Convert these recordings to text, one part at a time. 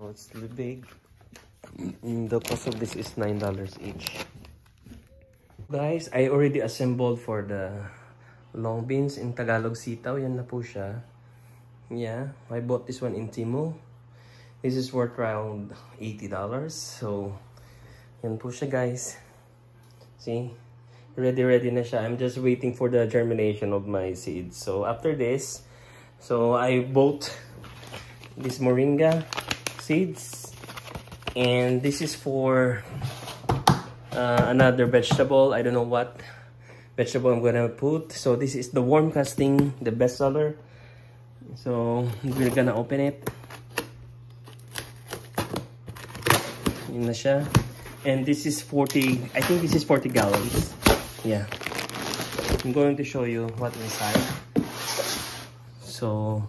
So it's really big. The cost of this is $9 each. Guys, I already assembled for the long beans in Tagalog sitaw. Yan na po siya. Yeah, I bought this one in Temu. This is worth around $80. So, yan po siya guys. See? Ready na siya. I'm just waiting for the germination of my seeds. So, after this, so I bought this moringa seeds. And this is for another vegetable. I don't know what vegetable I'm gonna put. So this is the worm casting, the best seller. So we're gonna open it. Yun na siya. And this is 40, I think this is 40 gallons. Yeah. I'm going to show you what's inside. So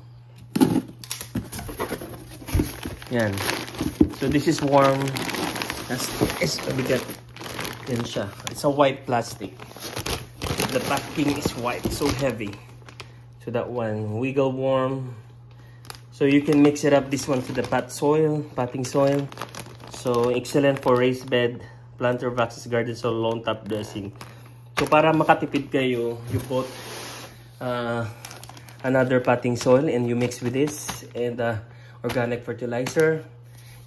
yan. So this is worm. It's bigat. Yan siya. It's a white plastic. The packing is white, so heavy. So that one, wiggle worm. So you can mix it up this one to the potting soil. So excellent for raised bed, planter boxes, garden soil, lawn top dressing. So para makatipid kayo, you put another potting soil and you mix with this and organic fertilizer.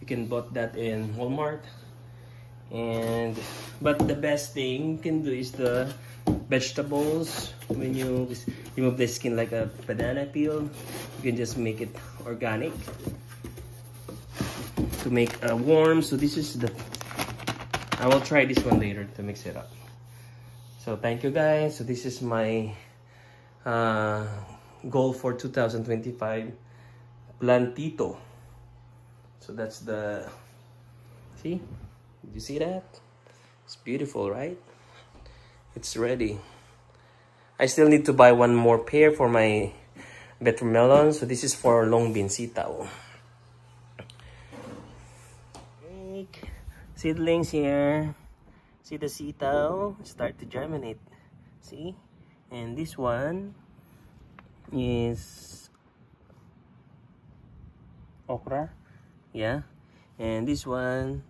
You can buy that in Walmart. But the best thing you can do is the vegetables. When you remove the skin like a banana peel, you can just make it organic to make a worm. So this is I will try this one later to mix it up. So thank you guys. So this is my goal for 2025 plantito. So that's the, see? Did you see that? It's beautiful, right? It's ready. I still need to buy one more pair for my watermelon. So this is for long bean sitaw. Seedlings here. See the sitaw start to germinate. See? And this one is okra. Yeah. And this one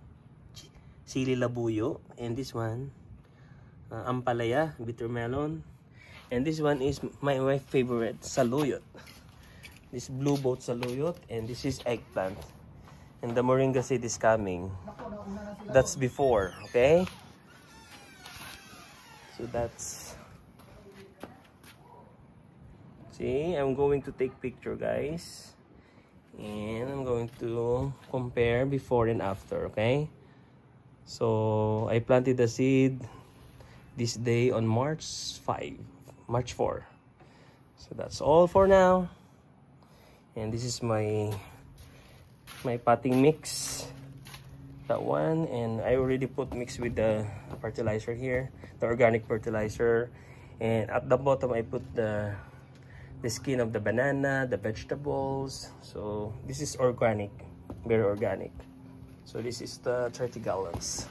sili labuyo, and this one ampalaya, bitter melon, and this one is my favorite, saluyot. This blue boat saluyot, and this is eggplant, and the moringa seed is coming. That's before, okay? So that's, see, I'm going to take picture guys, and I'm going to compare before and after, okay? So I planted the seed this day on March 4. So that's all for now. And this is my potting mix. That one, and I already put mix with the fertilizer here, the organic fertilizer. And at the bottom I put the skin of the banana, the vegetables. So this is organic, very organic. So this is the 30 gallons.